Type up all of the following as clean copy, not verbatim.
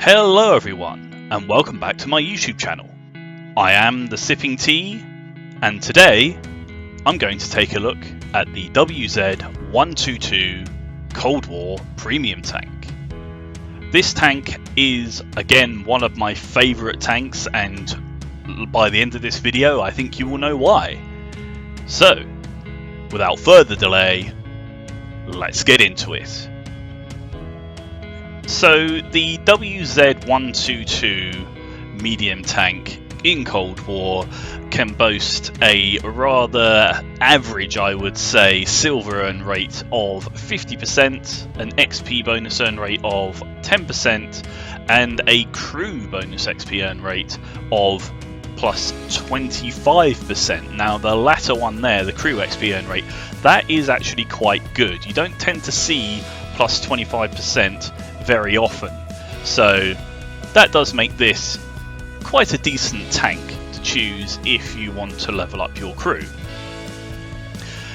Hello everyone, and welcome back to my YouTube channel. I am the Sipping Tea, and today I'm going to take a look at the WZ-122 Cold War Premium Tank. This tank is again one of my favourite tanks, and by the end of this video I think you will know why. So, without further delay, let's get into it. So the WZ-122 medium tank in Cold War can boast a rather average, I would say, silver earn rate of 50%, an XP bonus earn rate of 10%, and a crew bonus XP earn rate of plus 25%. Now the latter one there, the crew XP earn rate, that is actually quite good. You don't tend to see plus 25% very often, so that does make this quite a decent tank to choose if you want to level up your crew.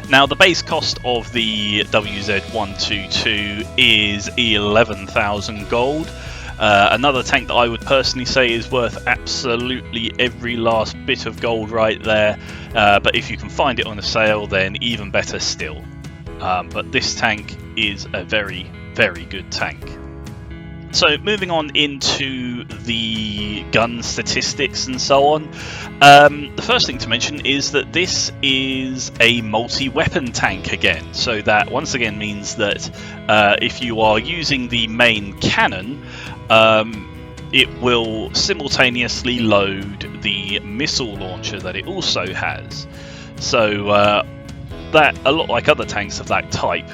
Now the base cost of the WZ-122 is 11,000 gold. Another tank that I would personally say is worth absolutely every last bit of gold right there, but if you can find it on a sale then even better still. But this tank is a very good tank. So moving on into the gun statistics and so on, the first thing to mention is that this is a multi-weapon tank again. So that once again means that if you are using the main cannon, it will simultaneously load the missile launcher that it also has. So that, a lot like other tanks of that type,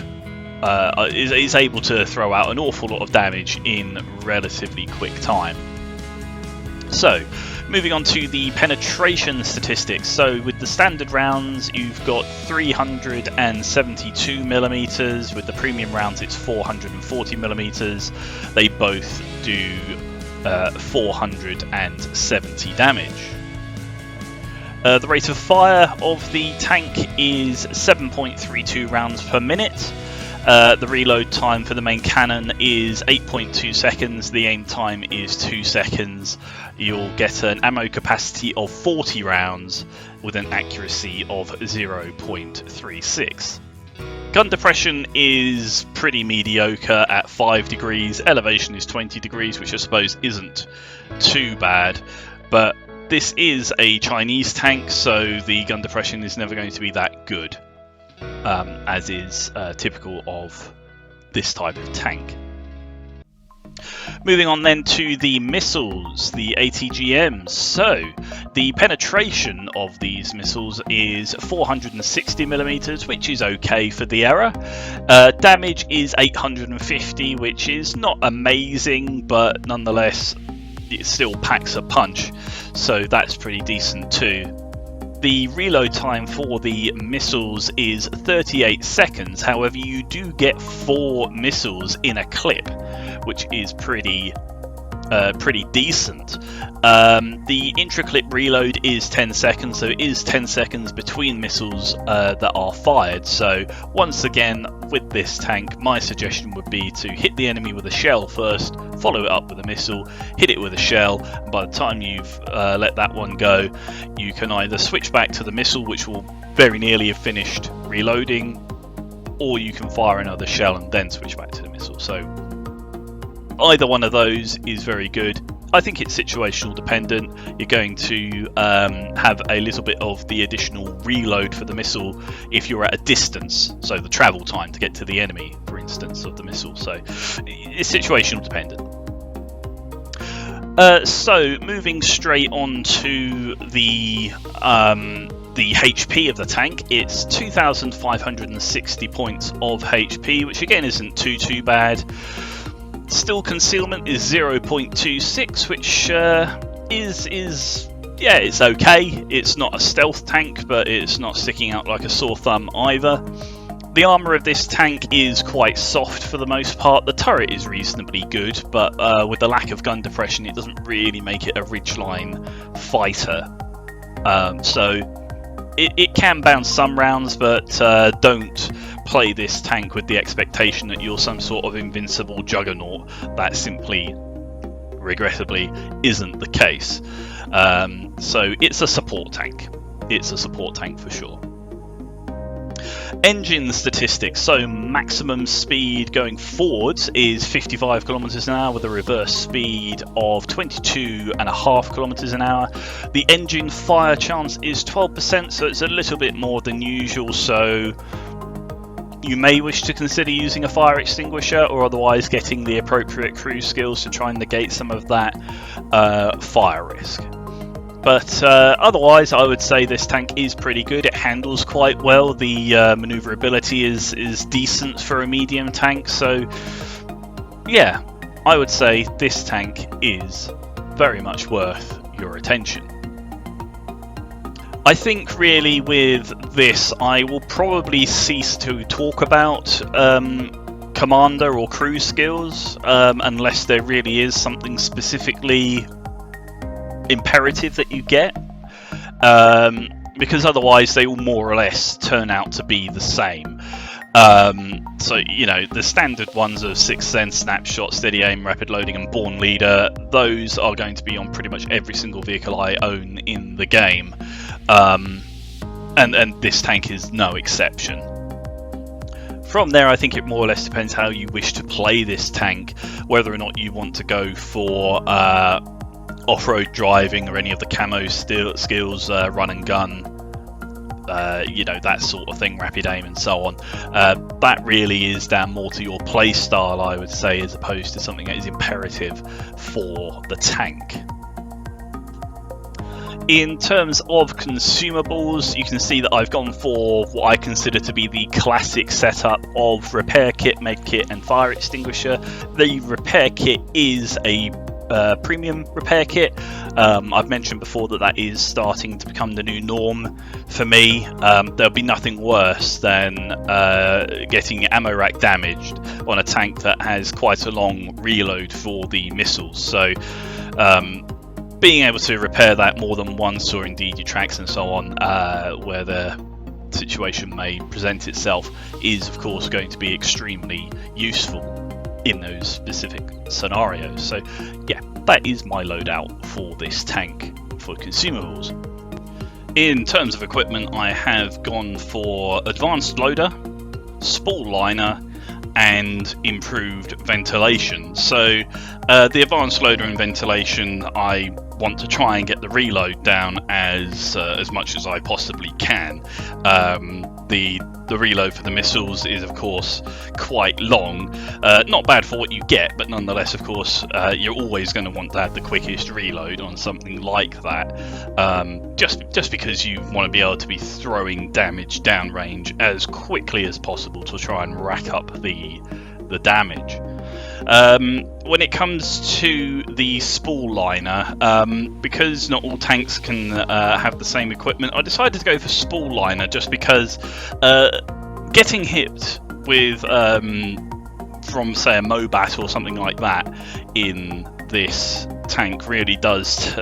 is able to throw out an awful lot of damage in relatively quick time. So, moving on to the penetration statistics. So, with the standard rounds, you've got 372mm. With the premium rounds, it's 440mm. They both do 470 damage. The rate of fire of the tank is 7.32 rounds per minute. The reload time for the main cannon is 8.2 seconds, the aim time is 2 seconds. You'll get an ammo capacity of 40 rounds with an accuracy of 0.36. Gun depression is pretty mediocre at 5 degrees, elevation is 20 degrees, which I suppose isn't too bad, but this is a Chinese tank, so the gun depression is never going to be that good. As is typical of this type of tank. Moving on then to the missiles, the ATGMs. So the penetration of these missiles is 460mm, which is okay for the era. Damage is 850, which is not amazing, but nonetheless it still packs a punch, so that's pretty decent too. The reload time for the missiles is 38 seconds, however you do get 4 missiles in a clip, which is pretty decent. The Intraclip Reload is 10 seconds, so it is 10 seconds between missiles that are fired. So once again, with this tank, my suggestion would be to hit the enemy with a shell first, follow it up with a missile, hit it with a shell, and by the time you've let that one go, you can either switch back to the missile, which will very nearly have finished reloading, or you can fire another shell and then switch back to the missile. So either one of those is very good. I think it's situational dependent. You're going to have a little bit of the additional reload for the missile if you're at a distance, so the travel time to get to the enemy, for instance, of the missile. So it's situational dependent. So moving straight on to the HP of the tank, it's 2,560 points of HP, which again isn't too bad. Still concealment is 0.26, which is it's okay. It's not a stealth tank, but it's not sticking out like a sore thumb either. The armour of this tank is quite soft for the most part. The turret is reasonably good, but with the lack of gun depression, it doesn't really make it a ridgeline fighter. So it can bounce some rounds, but don't play this tank with the expectation that you're some sort of invincible juggernaut. That simply regrettably isn't the case. So it's a support tank. It's a support tank for sure. Engine statistics, so maximum speed going forwards is 55 kilometers an hour with a reverse speed of 22.5 kilometers an hour. The engine fire chance is 12%, so it's a little bit more than usual, so you may wish to consider using a fire extinguisher or otherwise getting the appropriate cruise skills to try and negate some of that fire risk. But otherwise, I would say this tank is pretty good. It handles quite well. The maneuverability is decent for a medium tank. So, yeah, I would say this tank is very much worth your attention. I think really with this, I will probably cease to talk about commander or crew skills unless there really is something specifically imperative that you get, because otherwise they will more or less turn out to be the same. So, you know, the standard ones of Sixth Sense, Snapshot, Steady Aim, Rapid Loading and Born Leader, those are going to be on pretty much every single vehicle I own in the game, and this tank is no exception. From there, I think it more or less depends how you wish to play this tank, whether or not you want to go for off-road driving or any of the camo skills, run and gun, you know, that sort of thing, rapid aim and so on. That really is down more to your play style, I would say, as opposed to something that is imperative for the tank. In terms of consumables, you can see that I've gone for what I consider to be the classic setup of repair kit, med kit and fire extinguisher. The repair kit is a premium repair kit. I've mentioned before that is starting to become the new norm for me. There'll be nothing worse than getting ammo rack damaged on a tank that has quite a long reload for the missiles. So being able to repair that more than once, or indeed your tracks and so on, where the situation may present itself, is of course going to be extremely useful in those specific scenarios. So yeah, that is my loadout for this tank for consumables. In terms of equipment, I have gone for advanced loader, spool liner and improved ventilation. So the advanced loader and ventilation, I want to try and get the reload down as much as I possibly can. The reload for the missiles is of course quite long, not bad for what you get, but nonetheless, of course, you're always going to want to have the quickest reload on something like that, just because you want to be able to be throwing damage downrange as quickly as possible to try and rack up the damage. When it comes to the spool liner, because not all tanks can have the same equipment, I decided to go for spool liner just because getting hit with from say a Mobat or something like that in this tank really does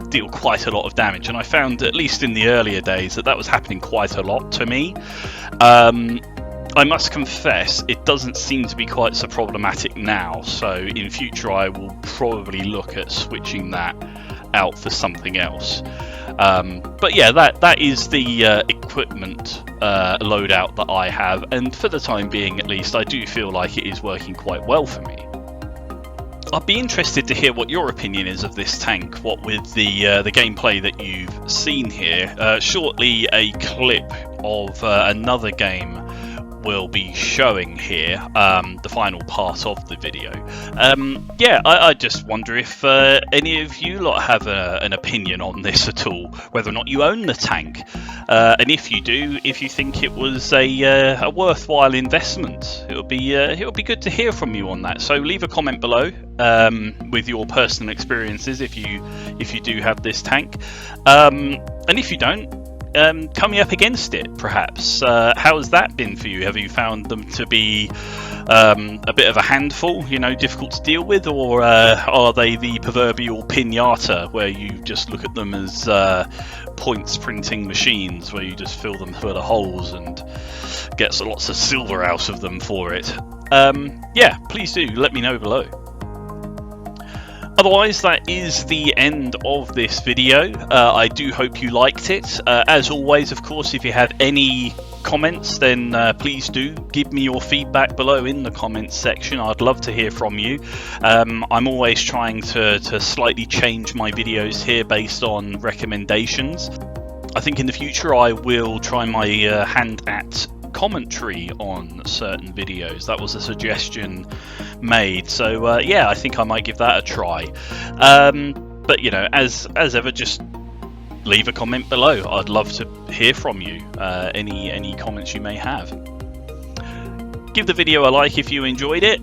deal quite a lot of damage, and I found, at least in the earlier days, that was happening quite a lot to me. I must confess, it doesn't seem to be quite so problematic now, so in future I will probably look at switching that out for something else. But yeah, that is the equipment loadout that I have, and for the time being at least, I do feel like it is working quite well for me. I'd be interested to hear what your opinion is of this tank, what with the gameplay that you've seen here. Shortly a clip of another game will be showing here, the final part of the video. Yeah, I just wonder if any of you lot have an opinion on this at all, whether or not you own the tank, and if you do, if you think it was a worthwhile investment. It would be good to hear from you on that. So leave a comment below with your personal experiences if you do have this tank, and if you don't, coming up against it, perhaps. How has that been for you? Have you found them to be a bit of a handful, you know, difficult to deal with, or are they the proverbial pinata where you just look at them as points printing machines where you just fill them full of holes and get lots of silver out of them for it? Yeah, please do let me know below. Otherwise, that is the end of this video. I do hope you liked it. As always, of course, if you have any comments, then please do give me your feedback below in the comments section. I'd love to hear from you. I'm always trying to slightly change my videos here based on recommendations. I think in the future I will try my hand at commentary on certain videos. That was a suggestion made, so yeah, I think I might give that a try. But you know, as ever, just leave a comment below. I'd love to hear from you, any comments you may have. Give the video a like if you enjoyed it.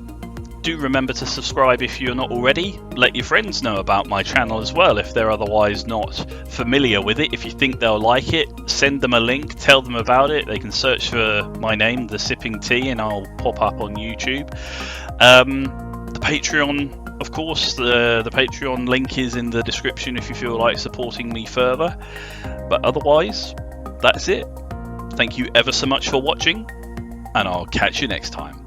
Do remember to subscribe if you're not already. Let your friends know about my channel as well if they're otherwise not familiar with it. If you think they'll like it, send them a link, tell them about it. They can search for my name, The Sipping Tea, and I'll pop up on YouTube. The Patreon, of course, the Patreon link is in the description if you feel like supporting me further. But otherwise, that's it. Thank you ever so much for watching, and I'll catch you next time.